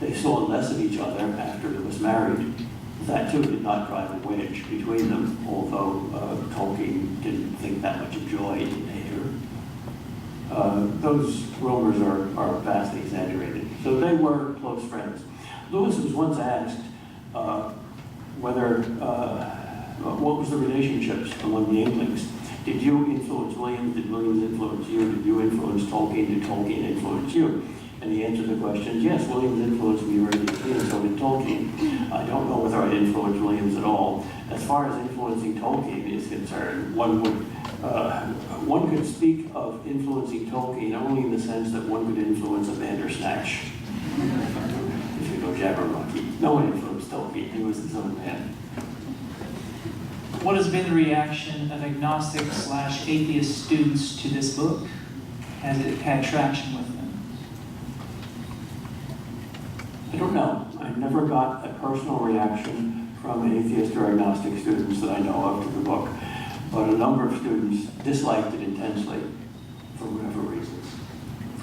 They saw less of each other after they was married. That too did not drive a wedge between them, although Tolkien didn't think that much of joy in Ader. Those rumors are vastly exaggerated. So they were close friends. Lewis was once asked what was the relationships among the Inklings? Did you influence Williams? Did Williams influence you? Did you influence Tolkien? Did Tolkien influence you? And the answer to the question is yes, Williams influenced me very deeply, and so did Tolkien. I don't know whether I influenced Williams at all. As far as influencing Tolkien is concerned, one could speak of influencing Tolkien only in the sense that one could influence a Bandersnatch. If you know Jabberwocky. No one influenced Tolkien, he was his own man. What has been the reaction of agnostic/atheist students to this book? Has it had traction with them? I don't know. I never got a personal reaction from atheist or agnostic students that I know of to the book, but a number of students disliked it intensely for whatever reasons.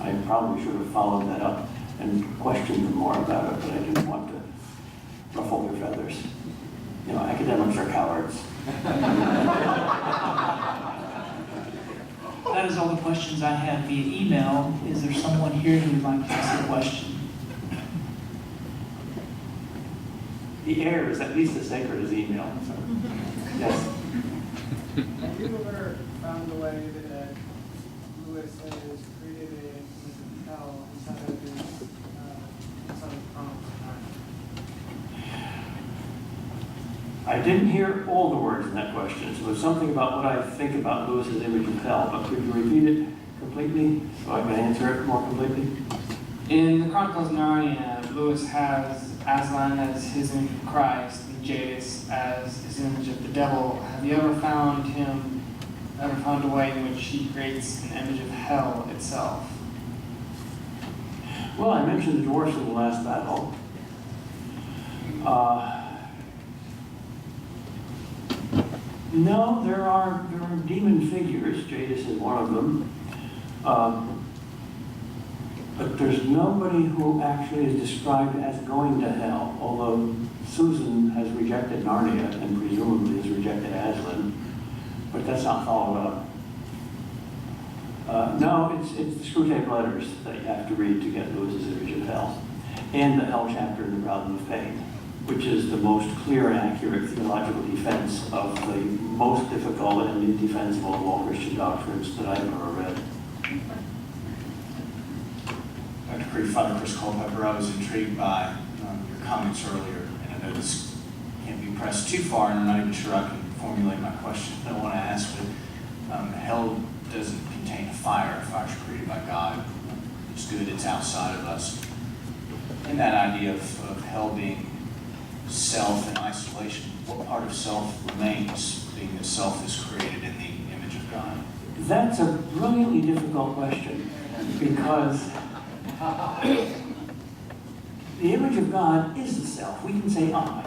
I probably should have followed that up and questioned them more about it, but I didn't want to ruffle their feathers. You know, academics are cowards. That is all the questions I have via email. Is there someone here who would like to ask a question? The air is at least as sacred as email. So. Yes? Have you ever found a way that Lewis has created a hell inside of his Chronicles of Narnia? I didn't hear all the words in that question, so there's something about what I think about Lewis's image of hell, but could you repeat it completely so I can answer it more completely? In the Chronicles of Narnia, Lewis has Aslan as his image of Christ and Jadis as his image of the devil. Have you ever found a way in which he creates an image of hell itself? Well, I mentioned the dwarfs in the last battle. No, there are demon figures. Jadis is one of them. But there's nobody who actually is described as going to hell, although Susan has rejected Narnia and presumably has rejected Aslan, but that's not followed up. No, it's the Screwtape Letters that you have to read to get Lewis's image of hell, and the hell chapter in the Problem of Pain, which is the most clear and accurate theological defense of the most difficult and indefensible of all Christian doctrines that I've ever read. Dr. Kreeft, Father Chris Culpepper, I was intrigued by your comments earlier, and I know this can't be pressed too far, and I'm not even sure I can formulate my question that I want to ask, but hell doesn't contain a fire. Fire's created by God. It's good, it's outside of us. And that idea of hell being self and isolation, what part of self remains, being that self is created in the image of God? That's a brilliantly difficult question, because the image of God is the self. We can say I.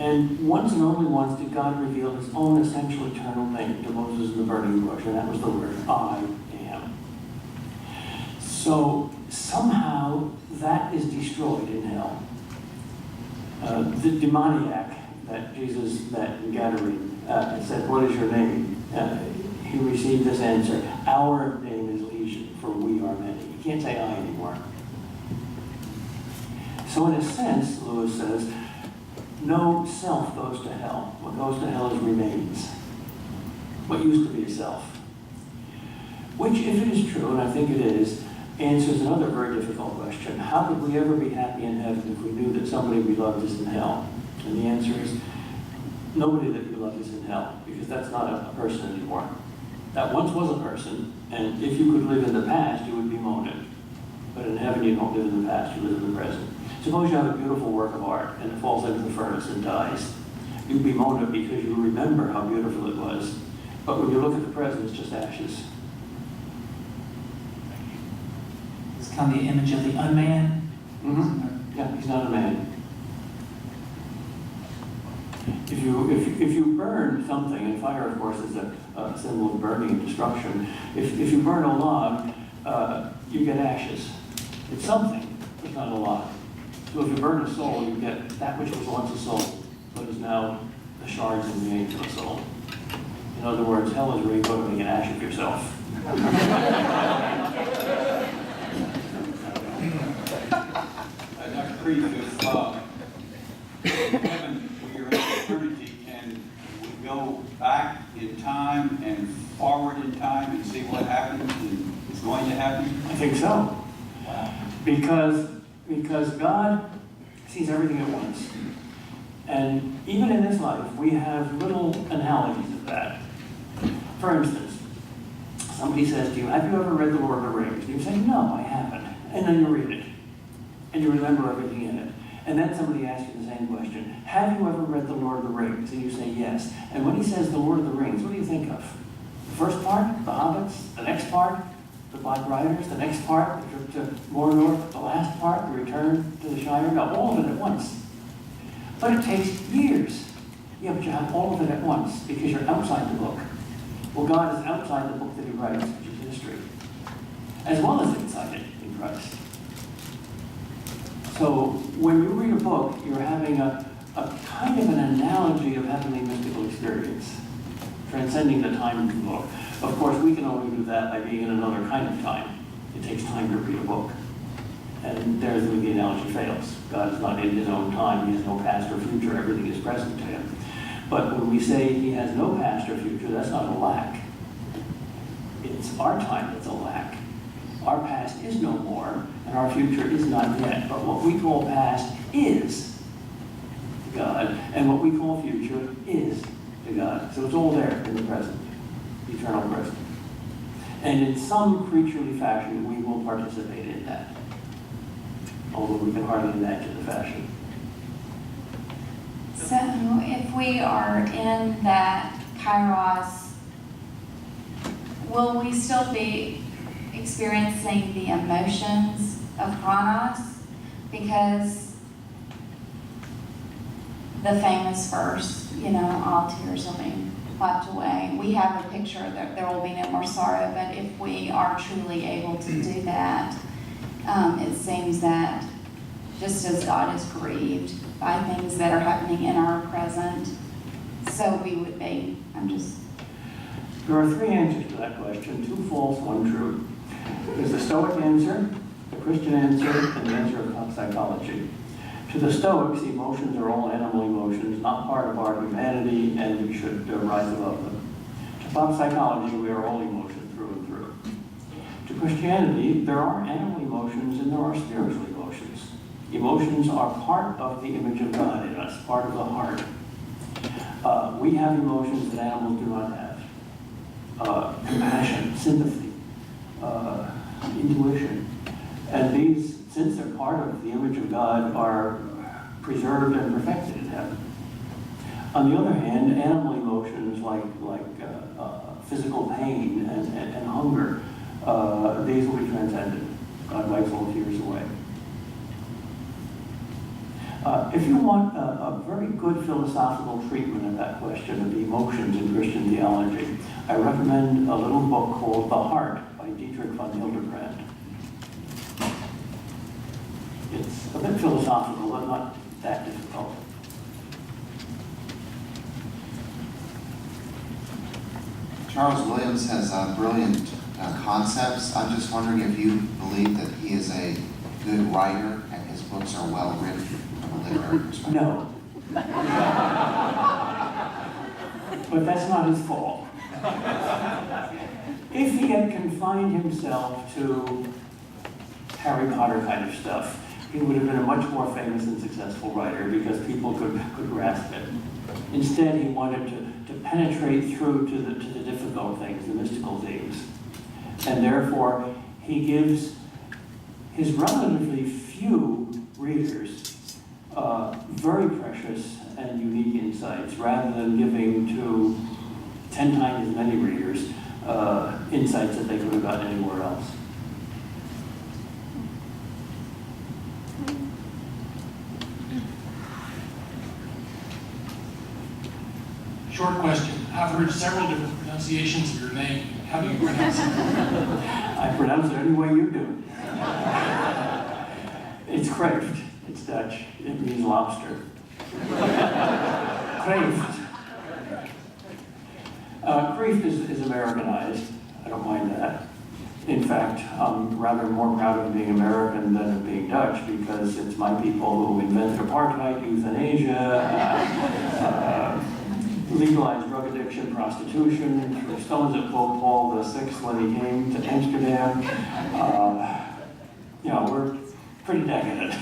And once and only once did God reveal his own essential eternal thing to Moses in the burning bush, and that was the word, I am. So somehow that is destroyed in hell. The demoniac that Jesus met in Gadarene said, "What is your name?" He received this answer, "Our name is Legion, for we are many." You can't say I anymore. So in a sense, Lewis says, no self goes to hell. What goes to hell is remains. What used to be a self. Which, if it is true, and I think it is, answers another very difficult question. How could we ever be happy in heaven if we knew that somebody we loved is in hell? And the answer is, nobody that you love is in hell, because that's not a person anymore. That once was a person, and if you could live in the past, you would bemoan it. But in heaven, you don't live in the past, you live in the present. Suppose you have a beautiful work of art, and it falls into the furnace and dies. You bemoan it because you remember how beautiful it was. But when you look at the present, it's just ashes. It's kind of the image of the unman. Mm-hmm. Yeah, he's not a man. If you burn something, and fire, of course, is a symbol of burning and destruction. If you burn a log, you get ashes. It's something, There's not a lot. So if you burn a soul, you get that which was once a soul, but is now the shards and remains of a soul. In other words, hell is where you go to make an ash of yourself. Dr. Kreeft, if heaven, we are in eternity, can we go back in time and forward in time and see what happens and is going to happen? I think so. Because God sees everything at once. And even in this life, we have little analogies of that. For instance, somebody says to you, have you ever read The Lord of the Rings? And you say, no, I haven't. And then you read it. And you remember everything in it. And then somebody asks you the same question, have you ever read The Lord of the Rings? And you say, yes. And when he says The Lord of the Rings, what do you think of? The first part, the hobbits, the next part, the Black Riders, the next part, the trip to Mordor, the last part, the return to the Shire, no, all of it at once. But it takes years. Yeah, but you have all of it at once because you're outside the book. Well, God is outside the book that he writes, which is history, as well as inside it in Christ. So when you read a book, you're having a kind of an analogy of heavenly mystical experience, transcending the time of the book. Of course, we can only do that by being in another kind of time. It takes time to read a book. And there's where the analogy fails. God is not in his own time. He has no past or future. Everything is present to him. But when we say he has no past or future, that's not a lack. It's our time that's a lack. Our past is no more, and our future is not yet. But what we call past is to God, and what we call future is to God. So it's all there in the present, eternal present. And in some creaturely fashion, we will participate in that. Although we can hardly imagine the fashion. So if we are in that kairos, will we still be experiencing the emotions of chronos? Because the famous verse, all tears will be wiped away. We have a picture that there will be no more sorrow, but if we are truly able to do that, it seems that just as God is grieved by things that are happening in our present, so we would be. There are three answers to that question, two false, one true. There's the Stoic answer, the Christian answer, and the answer of pop psychology. To the Stoics, emotions are all animal emotions, not part of our humanity, and we should rise above them. To pop psychology, we are all emotion through and through. To Christianity, there are animal emotions and there are spiritual emotions. Emotions are part of the image of God in us, part of the heart. We have emotions that animals do not have. Compassion, sympathy, intuition. And these, since they're part of the image of God, are preserved and perfected in heaven. On the other hand, animal emotions like physical pain and hunger, these will be transcended. God wipes all tears away. If you want a very good philosophical treatment of that question of the emotions in Christian theology, I recommend a little book called The Heart by Dietrich von Hildebrand. It's a bit philosophical, but not that difficult. Charles Williams has brilliant concepts. I'm just wondering if you believe that he is a good writer and his books are well written from a literary perspective. No. But that's not his fault. If he had confined himself to Harry Potter kind of stuff, he would have been a much more famous and successful writer because people could grasp it. Instead, he wanted to penetrate through to the difficult things, the mystical themes. And therefore, he gives his relatively few readers very precious and unique insights, rather than giving to 10 times as many readers insights that they could have gotten anywhere else. Short question. I've heard several different pronunciations of your name. How do you pronounce it? I pronounce it any way you do. It's It's Kreeft. It's Dutch. It means lobster. Kreeft. Kreeft is Americanized. I don't mind that. In fact, I'm rather more proud of being American than of being Dutch because it's my people who invented apartheid, euthanasia, legalized drug addiction, prostitution, stones at Pope Paul VI when he came to Amsterdam. You know, we're pretty decadent.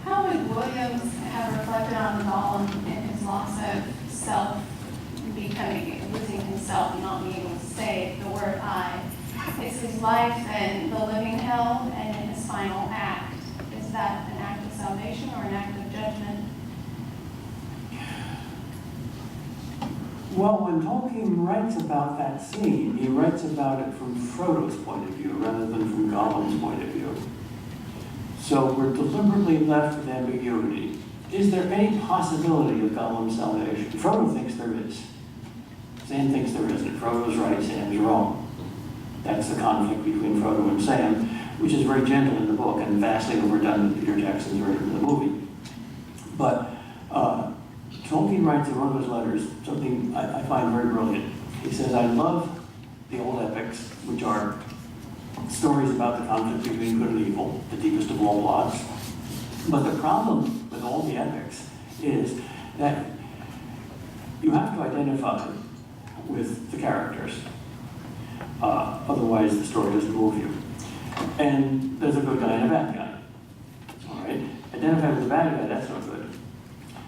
How would Williams have reflected on Gollum and his loss of self, losing himself and not being able to say the word I? Is his life and the living hell, and in his final act, is that an act of salvation or an act of judgment? Well, when Tolkien writes about that scene, he writes about it from Frodo's point of view rather than from Gollum's point of view. So we're deliberately left with ambiguity. Is there any possibility of Gollum's salvation? Frodo thinks there is. Sam thinks there isn't. Frodo's right, Sam's wrong. That's the conflict between Frodo and Sam, which is very gentle in the book and vastly overdone with Peter Jackson's version of the movie. But Tolkien writes in one of his letters something I find very brilliant. He says, I love the old epics, which are stories about the conflict between good and evil, the deepest of all plots. But the problem with all the epics is that you have to identify with the characters. Otherwise, the story doesn't move you. And there's a good guy and a bad guy. All right? Identify with the bad guy, that's not good.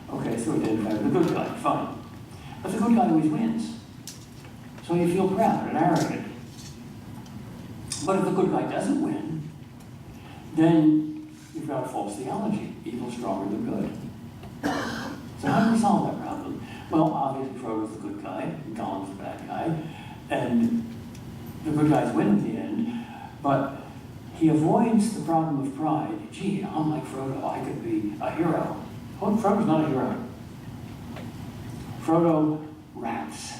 Okay, so identify with the good guy, fine. But the good guy always wins. So you feel proud and arrogant. But if the good guy doesn't win, then you've got a false theology. Evil's stronger than good. So how do we solve that problem? Well, obviously Frodo's the good guy, and Gollum's the bad guy, and the good guys win in the end, but he avoids the problem of pride. Gee, I'm like Frodo, I could be a hero. Oh, Frodo's not a hero. Frodo rats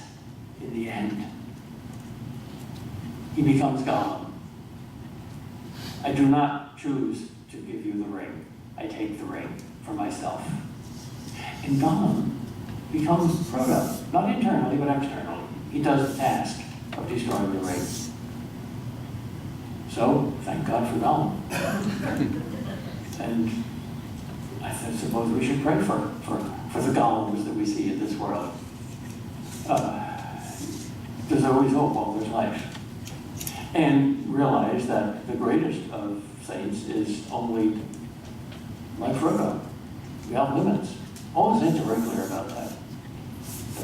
in the end. He becomes Gollum. I do not choose to give you the ring. I take the ring for myself. And Gollum becomes Frodo, not internally, but externally. He does the task of destroying the ring. So, thank God for Gollum. And I suppose we should pray for the Gollums that we see in this world. There's always hope while there's life. And realize that the greatest of saints is only like Frodo. We have limits. All the saints are very clear about that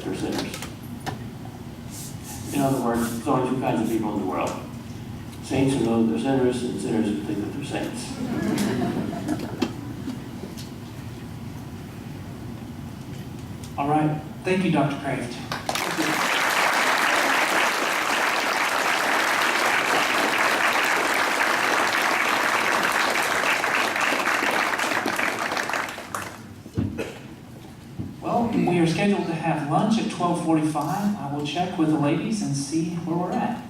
they're sinners. In other words, there's only two kinds of people in the world. Saints who know they're sinners, and sinners who think that they're saints. All right. Thank you, Dr. Kreeft. Well, we are scheduled to have lunch at 12:45. I will check with the ladies and see where we're at.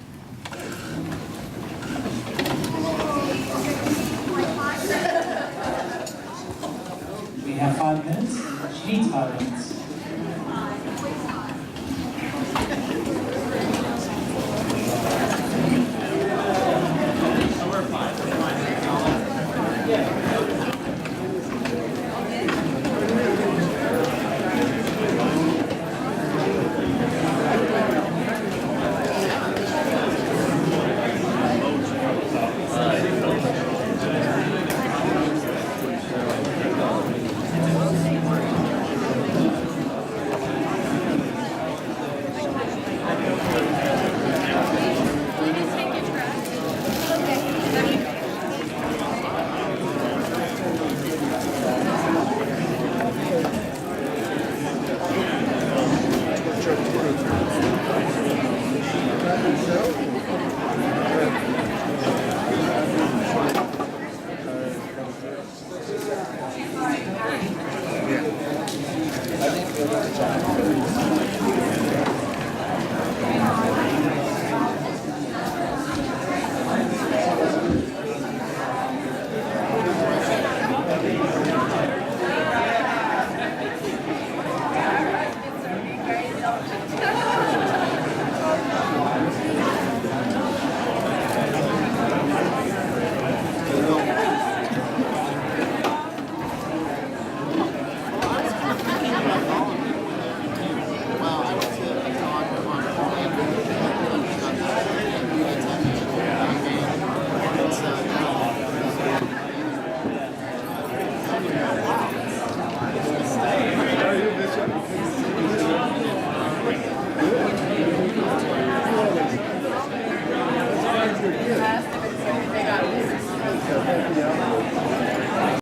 We have 5 minutes. She needs 5 minutes.